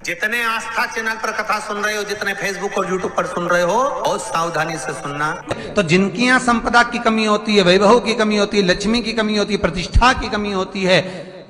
जितने आस्था चैनल पर कथा सुन रहे हो, जितने फेसबुक और यूट्यूब पर सुन रहे हो, बहुत सावधानी से सुनना। तो जिनकी यहाँ संपदा की कमी होती है, वैभव की कमी होती है, लक्ष्मी की कमी होती है, प्रतिष्ठा की कमी होती है,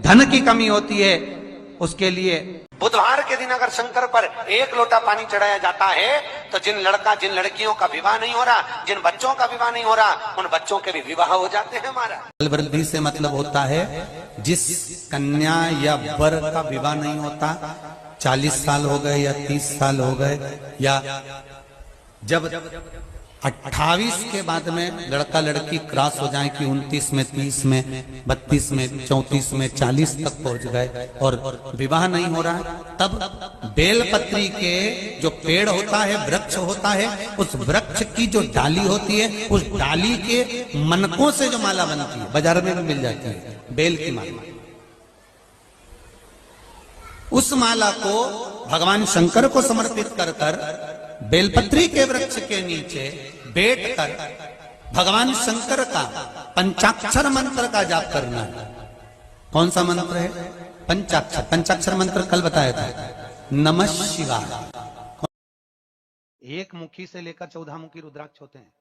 धन की कमी होती है, उसके लिए बुधवार के दिन अगर शंकर पर 1 लोटा पानी चढ़ाया जाता है तो जिन लड़कियों का विवाह नहीं हो रहा, जिन बच्चों का विवाह नहीं हो रहा, उन बच्चों के भी विवाह हो जाते हैं। हमारा वृद्धि से मतलब होता है जिस कन्या या वर का विवाह नहीं होता, 40 साल हो गए या 30 साल हो गए, या जब 28 के बाद में लड़का लड़की क्रॉस हो जाए कि 29 में, 30 में, 32 में, 34 में, 40 तक पहुंच गए और विवाह नहीं हो रहा है, तब बेलपत्री के जो पेड़ होता है, वृक्ष होता है, उस वृक्ष की जो डाली होती है, उस डाली के मनकों से जो माला बनती है, बाजार में भी मिल जाती है बेल की माला, उस माला को भगवान शंकर को समर्पित कर कर बेलपत्री के वृक्ष के नीचे बैठकर भगवान शंकर का पंचाक्षर मंत्र का जाप करना है। कौन सा मंत्र है? पंचाक्षर। पंचाक्षर मंत्र कल बताया था, नमः शिवाय। 1 मुखी से लेकर 14 मुखी रुद्राक्ष होते हैं।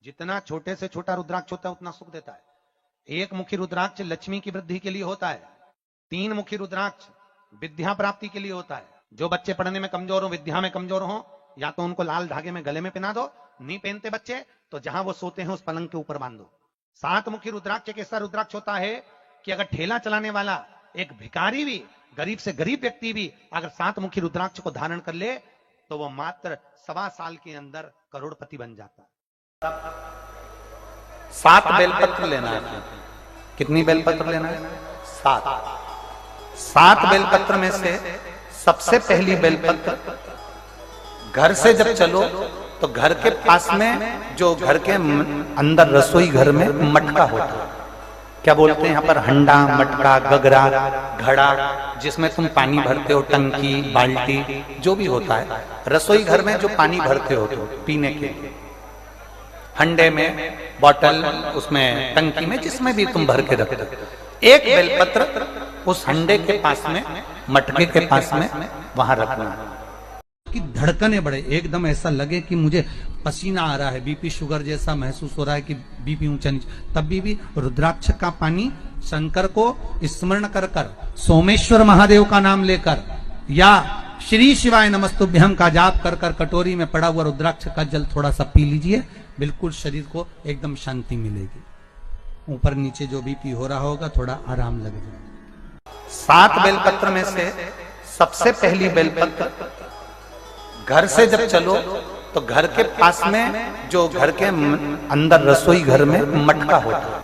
जितना छोटे से छोटा रुद्राक्ष होता है उतना सुख देता है। 1 मुखी रुद्राक्ष लक्ष्मी की वृद्धि के लिए होता है। 3 मुखी रुद्राक्ष विद्या प्राप्ति के लिए होता है। जो बच्चे पढ़ने में कमजोर हो, विद्या में कमजोर हो, या तो उनको लाल धागे में गले में पहना दो, नहीं पहनते बच्चे तो जहां वो सोते हैं उस पलंग के ऊपर बांध दो। 7 मुखी रुद्राक्ष एक ऐसा रुद्राक्ष होता है कि अगर ठेला चलाने वाला एक भिखारी भी, गरीब से गरीब व्यक्ति भी अगर 7 मुखी रुद्राक्ष को धारण कर ले तो वो मात्र 1.25 साल के अंदर करोड़पति बन जाता है। 7 बेलपत्र लेना है। कितनी बेलपत्र लेना है? 7 बेलपत्र में से सबसे पहली बेलपत्र, घर से जब चलो तो घर के पास में जो घर के अंदर रसोई घर में मटका होता है, क्या बोलते हैं यहाँ पर, हंडा, मटका, गगरा, घड़ा, जिसमें तुम पानी भरते हो, टंकी, बाल्टी, जो भी होता है रसोई घर में जो पानी भरते हो तो पीने के, हंडे में, बॉटल, उसमें टंकी में, जिसमें भी तुम भर के रखते हो, एक बेलपत्र उस हंडे के पास में, मटके के पास में वहां रखना कि धड़कनें बढ़े, एकदम ऐसा लगे कि मुझे पसीना आ रहा है, बीपी शुगर जैसा महसूस हो रहा है कि बीपी ऊंचा नीचे, तब भी रुद्राक्ष का पानी शंकर को स्मरण कर कर, सोमेश्वर महादेव का नाम लेकर या श्री शिवाय नमस्तुभ्यम का जाप कर कर कटोरी में पड़ा हुआ रुद्राक्ष का जल थोड़ा सा पी लीजिए, बिल्कुल शरीर को एकदम शांति मिलेगी। ऊपर नीचे जो बीपी हो रहा होगा थोड़ा आराम लगेगा। 7 बेलपत्र में से सबसे पहली बेलपत्र, घर से जब चलो तो घर के पास में जो घर के अंदर रसोई घर में मटका होता है,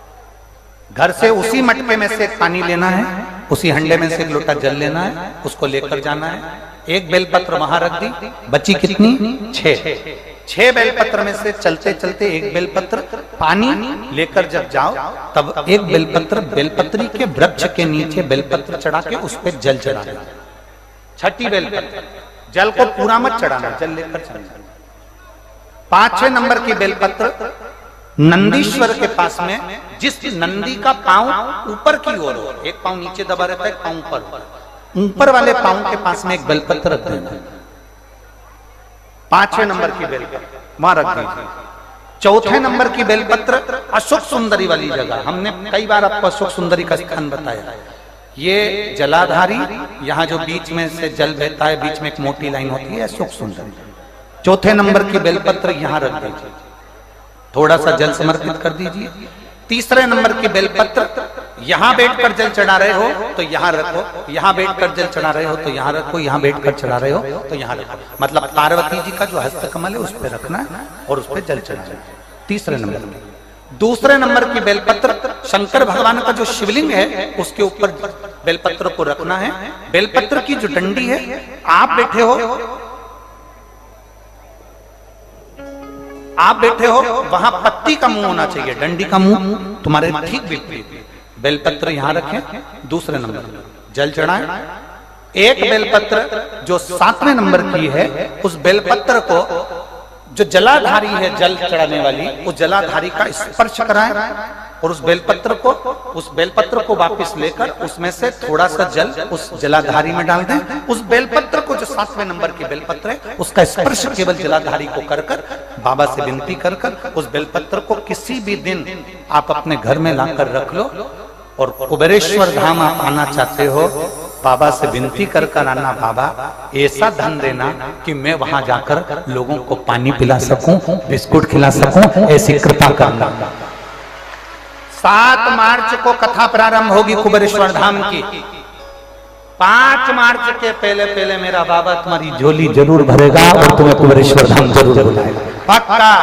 घर से उसी मटके में से पानी लेना है, उसी हंडे में से 1 लोटा जल लेना है, उसको लेकर जाना है। 1 बेलपत्र वहां रख दी, बची कितनी? 6 बेलपत्र में से चलते चलते 1 बेलपत्र पानी लेकर जब जाओ तब 1 बेलपत्र बेलपत्री के वृक्ष के नीचे बेलपत्र चढ़ा के उस पर जल चढ़ाना। 6ठी बेलपत्र, जल को पूरा मत चढ़ाना, जल लेकर चढ़ाना। 5वें नंबर की बेलपत्र नंदीश्वर के पास में, जिस नंदी का पांव ऊपर की ओर हो, एक पांव नीचे दबा रहता है, एक पांव ऊपर वाले पांव के पास में 1 बेलपत्र रख देना। 5वें नंबर की बेलपत्र वहां रख दीजिए। 4थे नंबर की बेलपत्र अशोक सुंदरी वाली जगह, हमने कई बार आपको अशोक सुंदरी का स्थान बताया। ये जलाधारी, यहाँ जो बीच में से जल बहता है, बीच में एक मोटी लाइन होती है, अशोक सुंदरी। 4थे नंबर की बेलपत्र यहाँ रख दीजिए, थोड़ा सा जल समर्पित कर दीजिए। 3रे नंबर की बेलपत्र, यहाँ बैठकर जल चढ़ा रहे हो तो यहाँ रखो, यहाँ बैठकर जल चढ़ा रहे हो तो यहाँ रखो, यहाँ बैठकर चढ़ा रहे हो तो यहाँ रखो, मतलब पार्वती जी का जो हस्तकमल है उस पर रखना है और उस पर जल चढ़ाना है। 3रे नंबर में 2रे नंबर की बेलपत्र, शंकर भगवान का जो शिवलिंग है उसके ऊपर बेलपत्र को रखना है। बेलपत्र की जो डंडी है, आप बैठे हो वहां पत्ती का मुंह होना चाहिए, डंडी का मुंह तुम्हारे ठीक विपरीत। बेलपत्र यहां रखें, 2रे नंबर जल चढ़ाएं। 1 बेलपत्र जो 7वें नंबर की है, उस बेलपत्र को जो जलाधारी है, जल चढ़ाने वाली, उस जलाधारी का स्पर्श कराएं और उस बेलपत्र को वापस लेकर उसमें से थोड़ा सा जल उस जलाधारी में डाल दें। उस बेलपत्र को, जो 7वें नंबर की बेलपत्र है, उसका स्पर्श केवल जलाधारी को कर कर बाबा से विनती कर कर उस बेलपत्र को किसी भी दिन आप अपने घर में लाकर रख लो। और कुबेरेश्वर धाम आप आना चाहते हो, बाबा से विनती कर कर आना, बाबा ऐसा धन देना कि मैं वहां जाकर लोगों को पानी पिला सकूं, बिस्कुट खिला सकूं, ऐसी कृपा करना। 7 मार्च को कथा प्रारंभ होगी कुबेरेश्वर धाम की। 5 मार्च के पहले पहले मेरा बाबा तुम्हारी झोली जरूर भरेगा और तुम्हें कुबेरेश्वर धाम जरूर बुलाएगा, पक्का।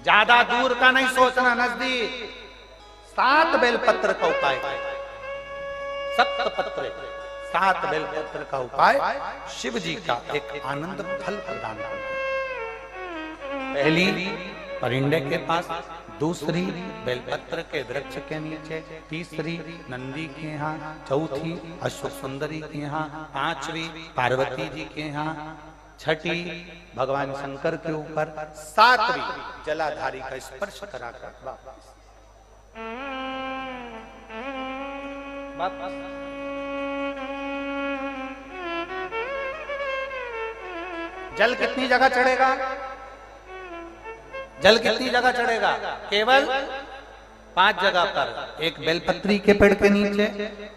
ज्यादा दूर का नहीं सोचना, नजदीक। 7 बेलपत्र का उपाय, 7 बेलपत्र का उपाय शिव जी का एक आनंद फल प्रदान करना। पहली परिंडे के पास, दूसरी बेलपत्र के वृक्ष के नीचे, तीसरी नंदी के यहाँ, चौथी अशोक सुंदरी के यहाँ, 5वीं पार्वती जी के यहाँ, 6ठी भगवान शंकर के ऊपर, 7वीं जलाधारी का स्पर्श कराकर वापस। जल कितनी जगह चढ़ेगा? जल कितनी जगह चढ़ेगा? केवल 5 जगह पर। एक बेलपत्री के पेड़ के नीचे,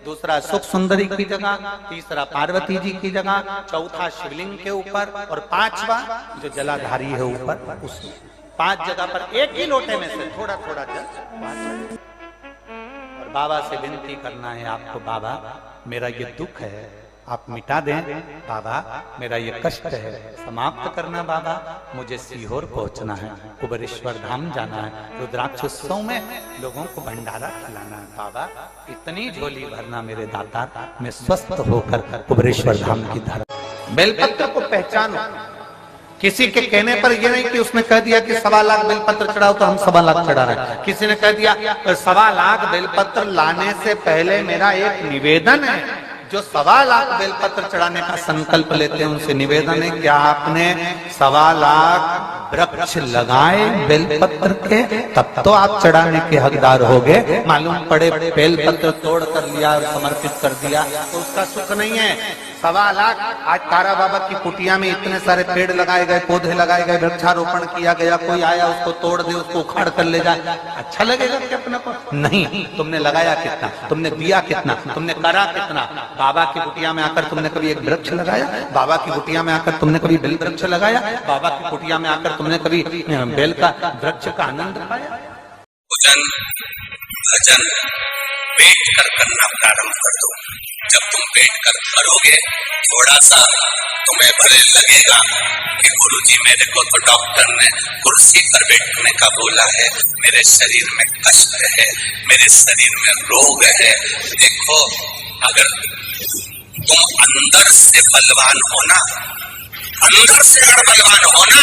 दूसरा सुख सुंदरी की जगह, तीसरा पार्वती जी की जगह, चौथा शिवलिंग के ऊपर और 5वां जो जलाधारी है ऊपर, उस 5 जगह पर एक ही लोटे में से थोड़ा थोड़ा जल। और बाबा से विनती करना है आपको, बाबा मेरा ये दुख है आप मिटा दें, बाबा मेरा ये कष्ट है समाप्त करना, बाबा मुझे सीहोर पहुंचना है, कुबेरेश्वर धाम जाना है, रुद्राक्ष उत्सव में लोगों को भंडारा खिलाना है, बाबा इतनी झोली भरना मेरे दाता, मैं स्वस्थ होकर कुबेरेश्वर धाम की धरा। बेलपत्र को पहचानो। किसी के कहने पर यह नहीं कि उसने कह दिया कि 1.25 लाख बेलपत्र चढ़ाओ तो हम 1.25 लाख चढ़ा रहे हैं। किसी ने कह दिया 1.25 लाख बेलपत्र लाने से पहले मेरा एक निवेदन है। जो 1.25 लाख बेलपत्र चढ़ाने का संकल्प लेते हैं उनसे निवेदन है, क्या आपने 1.25 लाख वृक्ष लगाए बेलपत्र के, तब तो आप चढ़ाने के हकदार होगे। मालूम पड़े बेलपत्र तोड़ कर लिया और समर्पित कर दिया तो उसका सुख नहीं है। 1.25 लाख, आज तारा बाबा की कुटिया में इतने सारे पेड़ लगाए गए, पौधे लगाए गए, वृक्षारोपण किया गया, कोई आया उसको तोड़ दे, उसको उखाड़ कर ले जाए, अच्छा लगेगा क्या अपने को? नहीं। तुमने लगाया कितना, तुमने दिया कितना, तुमने करा कितना? बाबा की कुटिया में आकर तुमने कभी एक वृक्ष लगाया? बाबा की कुटिया में आकर तुमने कभी बेल वृक्ष लगाया? बाबा की कुटिया में आकर तुमने कभी बेल का वृक्ष का आनंद पाया? पूजन भजन बैठ कर करना प्रारंभ कर दो। जब तुम बैठ कर करोगे, थोड़ा सा तुम्हें भले लगेगा कि गुरुजी मेरे को तो डॉक्टर ने कुर्सी पर बैठने का बोला है, मेरे शरीर में कष्ट है, मेरे शरीर में रोग है। देखो, अगर तुम अंदर से बलवान हो ना, अंदर से अगर बलवान हो ना,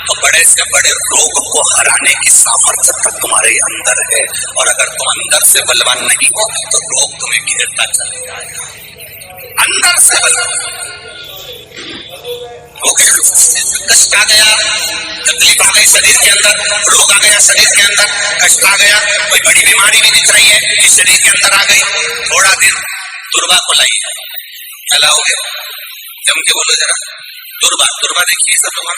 तो बड़े से बड़े रोग को हराने की सामर्थ्य तक तुम्हारे अंदर है। और अगर तुम अंदर से बलवान नहीं हो तो रोग तुम्हें घेरता चले जाएगा। अंदर से बलवान हो गया, कष्ट आ गया, तकलीफ आ गई शरीर के अंदर, रोग आ गया शरीर के अंदर, कष्ट आ गया, कोई बड़ी बीमारी भी दिख रही है ये शरीर के अंदर आ गई। थोड़ा दिन दुर्वा को लाइए, क्या लाओगे? जम के बोलो जरा। दुर्वा, दुर्वा देखिए सब लोग,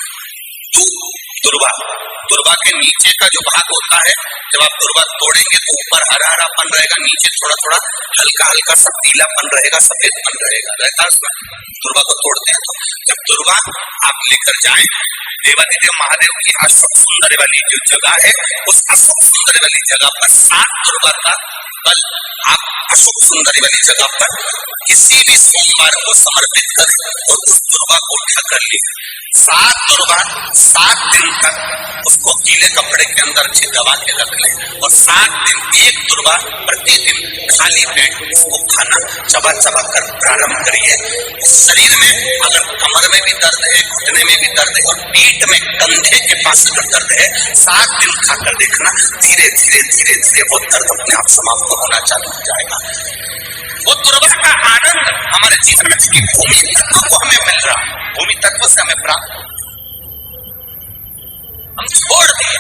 दुर्वा के नीचे का जो भाग होता है, जब आप दुर्वा तोड़ेंगे तो ऊपर हरा हरापन रहेगा, नीचे थोड़ा थोड़ा हल्का हल्का सा पीलापन रहेगा, सफेदपन रहेगा उसमें। दुर्वा को तोड़ते हैं तो जब दुर्वा आप लेकर जाएं, देवादिदेव महादेव की अशोक सुंदर वाली जो जगह है, उस अशोक सुंदर वाली जगह पर 7 दुर्वा का बल आप अशोक सुंदरी वाली जगह पर किसी भी सोमवार को समर्पित करें और उस दुर्वा को उठा कर ले। 7 दुर्वा 7 दिन तक उसको गीले कपड़े के अंदर अच्छी दबा के रख ले और 7 दिन एक दुर्वा प्रतिदिन खाली पेट उसको खाना चबा चबा कर प्रारंभ करिए। उस शरीर में अगर कमर में भी दर्द है, घुटने में भी दर्द है और पेट में कंधे के पास अगर दर्द है, 7 दिन खाकर देखना, धीरे धीरे धीरे धीरे वो दर्द अपने आप समाप्त होना चालू हो जाएगा। वो दुर्वा का आनंद हमारे जीवन में चूंकि भूमि तत्व को हमें मिल रहा, भूमि तत्व से हमें प्राप्त, हम छोड़ दिए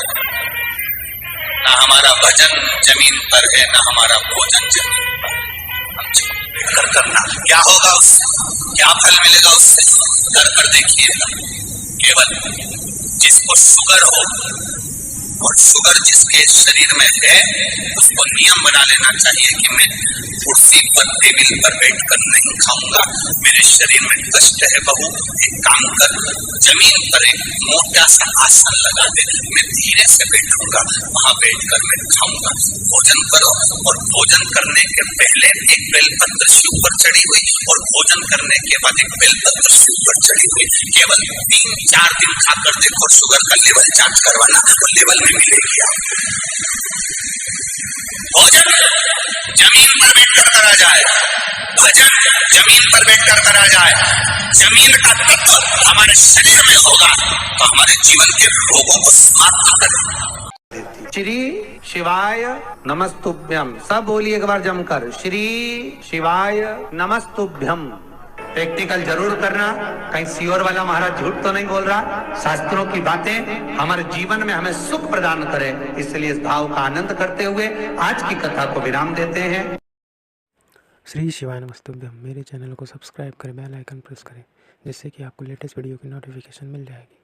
ना हमारा भजन जमीन पर है, ना हमारा भोजन जमीन पर है। कर करना क्या होगा उससे, क्या फल मिलेगा उससे, कर देखिएगा। केवल जिसको शुगर हो और शुगर जिसके शरीर में है उसको नियम बना लेना चाहिए कि मैं कुर्सी पर टेबल पर बैठकर नहीं खाऊंगा, मेरे शरीर में कष्ट है बहू, एक काम कर जमीन पर एक मोटा सा आसन लगा दे, मैं धीरे से बैठूंगा, वहां बैठकर मैं खाऊंगा। भोजन करो और भोजन करने के पहले एक बेलपत्र शिव पर चढ़ी हुई और भोजन करने के बाद एक बेलपत्र शिव पर चढ़ी हुई, केवल 3-4 दिन खाकर देखो, शुगर का लेवल जांच करवाना, तो लेवल में मिलेगी आपको। भोजन जमीन पर बैठकर करा जाए, भजन जमीन पर बैठकर करा जाए, जमीन का तत्व हमारे शरीर में होगा तो हमारे जीवन के रोगों को समाप्त करेगा। श्री शिवाय नमस्तुभ्यम, सब बोलिए एक बार जमकर, श्री शिवाय नमस्तुभ्यम। प्रैक्टिकल जरूर करना, कहीं सियोर वाला महाराज झूठ तो नहीं बोल रहा। शास्त्रों की बातें हमारे जीवन में हमें सुख प्रदान करे, इसलिए इस भाव का आनंद करते हुए आज की कथा को विराम देते हैं। श्री शिवाय नमस्तुभ्यम। मेरे चैनल को सब्सक्राइब करें, बेल आइकन प्रेस करें, जिससे कि आपको लेटेस्ट वीडियो की नोटिफिकेशन मिल जाएगी।